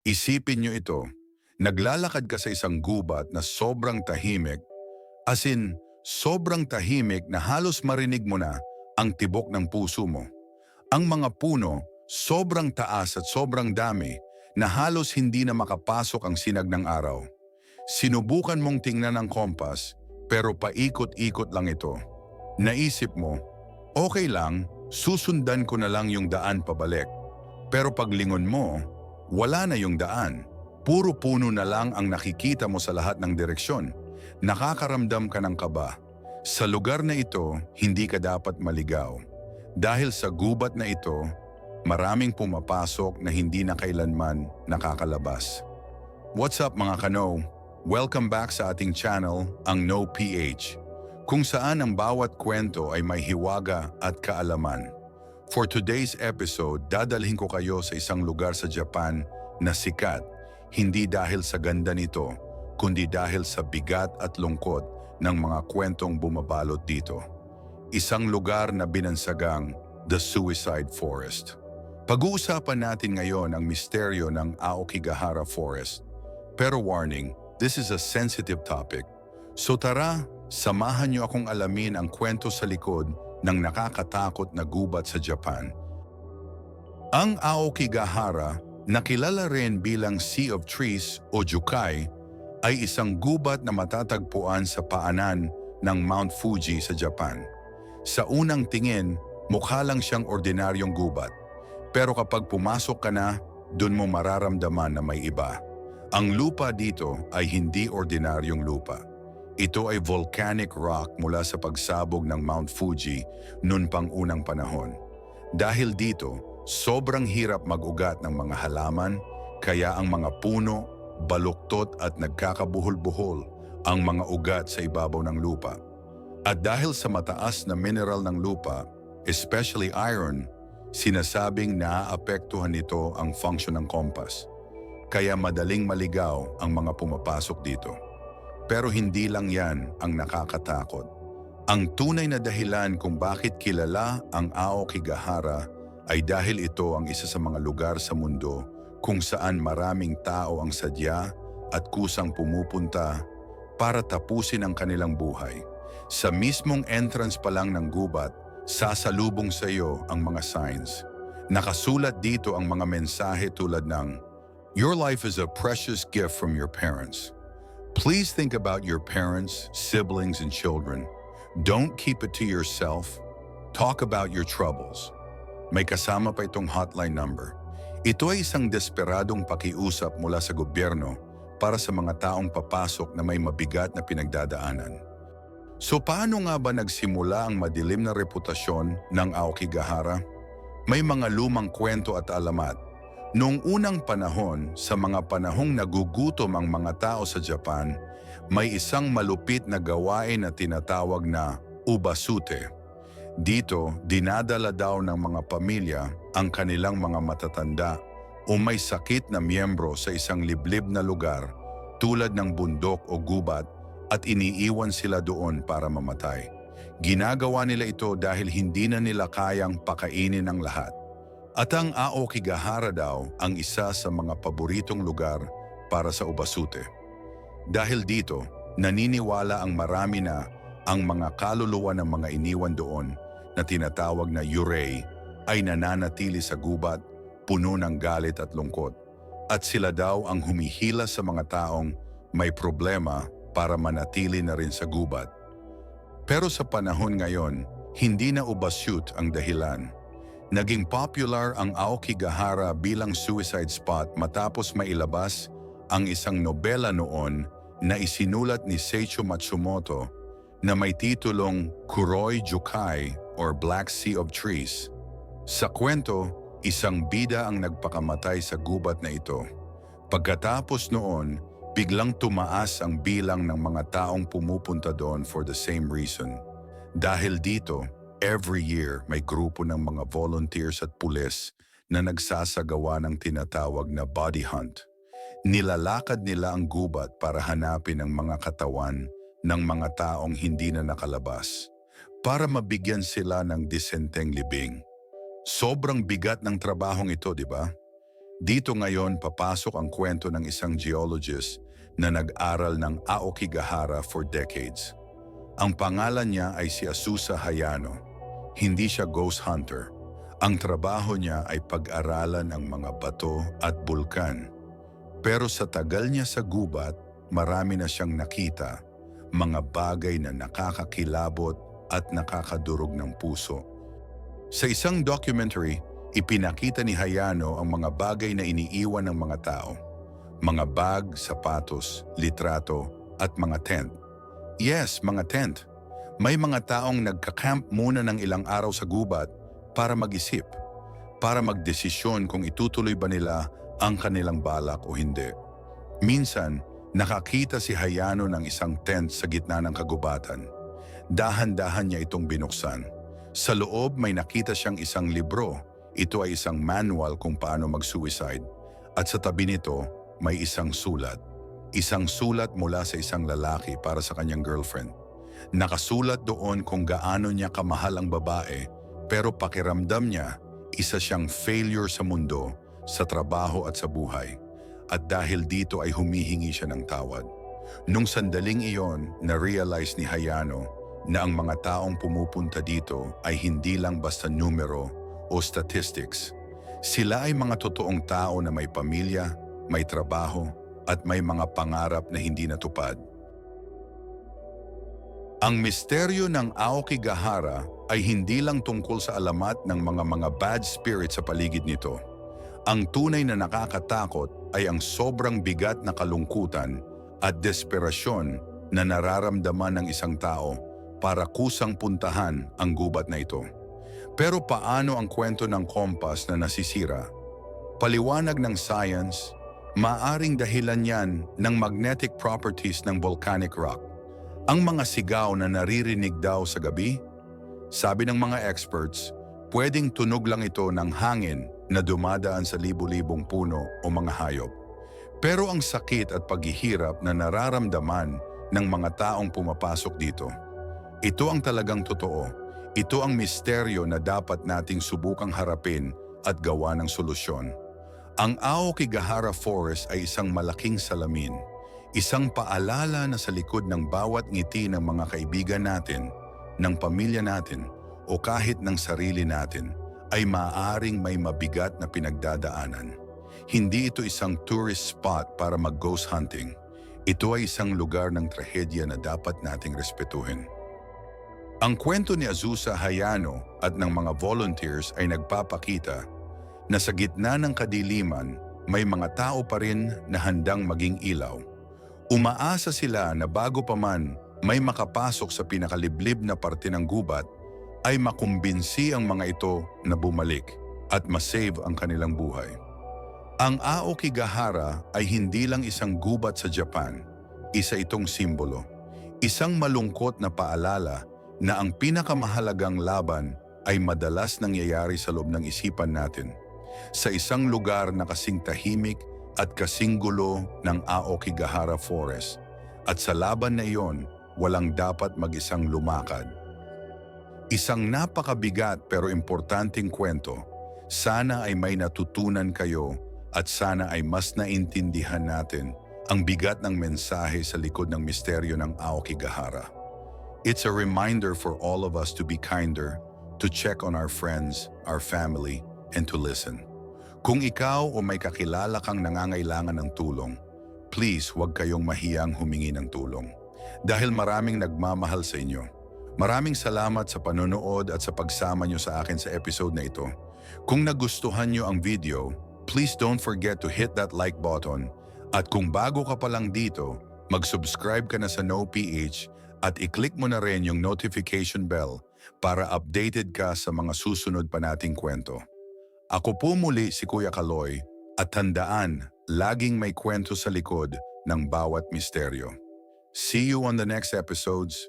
Isipin nyo ito, naglalakad ka sa isang gubat na sobrang tahimik, as in, sobrang tahimik na halos marinig mo na ang tibok ng puso mo. Ang mga puno, sobrang taas at sobrang dami na halos hindi na makapasok ang sinag ng araw. Sinubukan mong tingnan ang kompas, pero paikot-ikot lang ito. Naisip mo, okay lang, susundan ko na lang yung daan pabalik. Pero paglingon mo, wala na yung daan. Puro puno na lang ang nakikita mo sa lahat ng direksyon. Nakakaramdam ka ng kaba. Sa lugar na ito, hindi ka dapat maligaw. Dahil sa gubat na ito, maraming pumapasok na hindi na kailanman nakakalabas. What's up mga kano? Welcome back sa ating channel, ang No PH, kung saan ang bawat kwento ay may hiwaga at kaalaman. For today's episode, dadalhin ko kayo sa isang lugar sa Japan na sikat, hindi dahil sa ganda nito, kundi dahil sa bigat at lungkot ng mga kwentong bumabalot dito. Isang lugar na binansagang The Suicide Forest. Pag-uusapan natin ngayon ang misteryo ng Aokigahara Forest. Pero warning, this is a sensitive topic. So tara, samahan niyo akong alamin ang kwento sa likod ng nakakatakot na gubat sa Japan. Ang Aokigahara, na kilala rin bilang Sea of Trees o Jukai, ay isang gubat na matatagpuan sa paanan ng Mount Fuji sa Japan. Sa unang tingin, mukha lang siyang ordinaryong gubat. Pero kapag pumasok ka na, dun mo mararamdaman na may iba. Ang lupa dito ay hindi ordinaryong lupa. Ito ay volcanic rock mula sa pagsabog ng Mount Fuji noon pang unang panahon. Dahil dito, sobrang hirap mag-ugat ng mga halaman, kaya ang mga puno, baluktot at nagkakabuhol-buhol ang mga ugat sa ibabaw ng lupa. At dahil sa mataas na mineral ng lupa, especially iron, sinasabing naaapektuhan nito ang function ng kompas. Kaya madaling maligaw ang mga pumapasok dito. Pero hindi lang yan ang nakakatakot. Ang tunay na dahilan kung bakit kilala ang Aokigahara ay dahil ito ang isa sa mga lugar sa mundo kung saan maraming tao ang sadya at kusang pumupunta para tapusin ang kanilang buhay. Sa mismong entrance pa lang ng gubat, sasalubong sa iyo ang mga signs. Nakasulat dito ang mga mensahe tulad ng "Your life is a precious gift from your parents. Please think about your parents, siblings, and children. Don't keep it to yourself. Talk about your troubles." May kasama pa itong hotline number. Ito ay isang desperadong pakiusap mula sa gobyerno para sa mga taong papasok na may mabigat na pinagdadaanan. So paano nga ba nagsimula ang madilim na reputasyon ng Aokigahara? May mga lumang kwento at alamat. Noong unang panahon, sa mga panahong nagugutom ang mga tao sa Japan, may isang malupit na gawain na tinatawag na ubasute. Dito, dinadala daw ng mga pamilya ang kanilang mga matatanda o may sakit na miyembro sa isang liblib na lugar tulad ng bundok o gubat at iniiwan sila doon para mamatay. Ginagawa nila ito dahil hindi na nila kayang pakainin ang lahat. At ang Aokigahara daw ang isa sa mga paboritong lugar para sa ubasute. Dahil dito, naniniwala ang marami na ang mga kaluluwa ng mga iniwan doon na tinatawag na yurei ay nananatili sa gubat, puno ng galit at lungkot. At sila daw ang humihila sa mga taong may problema para manatili na rin sa gubat. Pero sa panahon ngayon, hindi na ubasute ang dahilan. Naging popular ang Aokigahara bilang suicide spot matapos mailabas ang isang nobela noon na isinulat ni Seicho Matsumoto na may titulong Kuroi Jukai or Black Sea of Trees. Sa kwento, isang bida ang nagpakamatay sa gubat na ito. Pagkatapos noon, biglang tumaas ang bilang ng mga taong pumupunta doon for the same reason. Dahil dito, every year may grupo ng mga volunteers at pulis na nagsasagawa ng tinatawag na body hunt. Nilalakad nila ang gubat para hanapin ang mga katawan ng mga taong hindi na nakalabas para mabigyan sila ng disenteng libing. Sobrang bigat ng trabahong ito, di ba? Dito ngayon papasok ang kwento ng isang geologist na nag-aral ng Aokigahara for decades. Ang pangalan niya ay si Azusa Hayano. Hindi siya ghost hunter. Ang trabaho niya ay pag-aralan ang mga bato at bulkan. Pero sa tagal niya sa gubat, marami na siyang nakita, mga bagay na nakakakilabot at nakakadurog ng puso. Sa isang documentary, ipinakita ni Hayano ang mga bagay na iniiwan ng mga tao. Mga bag, sapatos, litrato, at mga tent. Yes, mga tent. May mga taong nagka-camp muna ng ilang araw sa gubat para mag-isip, para magdesisyon kung itutuloy ba nila ang kanilang balak o hindi. Minsan, nakakita si Hayano ng isang tent sa gitna ng kagubatan. Dahan-dahan niya itong binuksan. Sa loob may nakita siyang isang libro. Ito ay isang manual kung paano mag-suicide. At sa tabi nito, may isang sulat. Isang sulat mula sa isang lalaki para sa kanyang girlfriend. Nakasulat doon kung gaano niya kamahal ang babae, pero pakiramdam niya, isa siyang failure sa mundo, sa trabaho at sa buhay. At dahil dito ay humihingi siya ng tawad. Nung sandaling iyon, na-realize ni Hayano na ang mga taong pumupunta dito ay hindi lang basta numero o statistics. Sila ay mga totoong tao na may pamilya, may trabaho, at may mga pangarap na hindi natupad. Ang misteryo ng Aokigahara ay hindi lang tungkol sa alamat ng mga bad spirits sa paligid nito. Ang tunay na nakakatakot ay ang sobrang bigat na kalungkutan at desperasyon na nararamdaman ng isang tao para kusang puntahan ang gubat na ito. Pero paano ang kwento ng kompas na nasisira? Paliwanag ng science, maaring dahilan yan ng magnetic properties ng volcanic rock. Ang mga sigaw na naririnig daw sa gabi, sabi ng mga experts, pwedeng tunog lang ito ng hangin na dumadaan sa libu-libong puno o mga hayop. Pero ang sakit at paghihirap na nararamdaman ng mga taong pumapasok dito, ito ang talagang totoo. Ito ang misteryo na dapat nating subukang harapin at gawa ng solusyon. Ang Aokigahara Forest ay isang malaking salamin, isang paalala na sa likod ng bawat ngiti ng mga kaibigan natin, ng pamilya natin, o kahit ng sarili natin, ay maaaring may mabigat na pinagdadaanan. Hindi ito isang tourist spot para mag-ghost hunting. Ito ay isang lugar ng trahedya na dapat nating respetuhin. Ang kwento ni Azusa Hayano at ng mga volunteers ay nagpapakita na sa gitna ng kadiliman, may mga tao pa rin na handang maging ilaw. Umaasa sila na bago pa man may makapasok sa pinakaliblib na parte ng gubat, ay makumbinsi ang mga ito na bumalik at masave ang kanilang buhay. Ang Aokigahara ay hindi lang isang gubat sa Japan, isa itong simbolo. Isang malungkot na paalala na ang pinakamahalagang laban ay madalas nangyayari sa loob ng isipan natin. Sa isang lugar na kasing tahimik at kasing gulo ng Aokigahara Forest. At sa laban na iyon, walang dapat mag-isang lumakad. Isang napakabigat pero importanteng kwento. Sana ay may natutunan kayo at sana ay mas naintindihan natin ang bigat ng mensahe sa likod ng misteryo ng Aokigahara. It's a reminder for all of us to be kinder, to check on our friends, our family, and to listen. Kung ikaw o may kakilala kang nangangailangan ng tulong, please huwag kayong mahiyang humingi ng tulong. Dahil maraming nagmamahal sa inyo. Maraming salamat sa panonood at sa pagsama nyo sa akin sa episode na ito. Kung nagustuhan nyo ang video, please don't forget to hit that like button. At kung bago ka pa lang dito, mag-subscribe ka na sa NoPH at i-click mo na rin yung notification bell para updated ka sa mga susunod pa nating kwento. Ako po muli si Kuya Kaloy at tandaan, laging may kwento sa likod ng bawat misteryo. See you on the next episodes.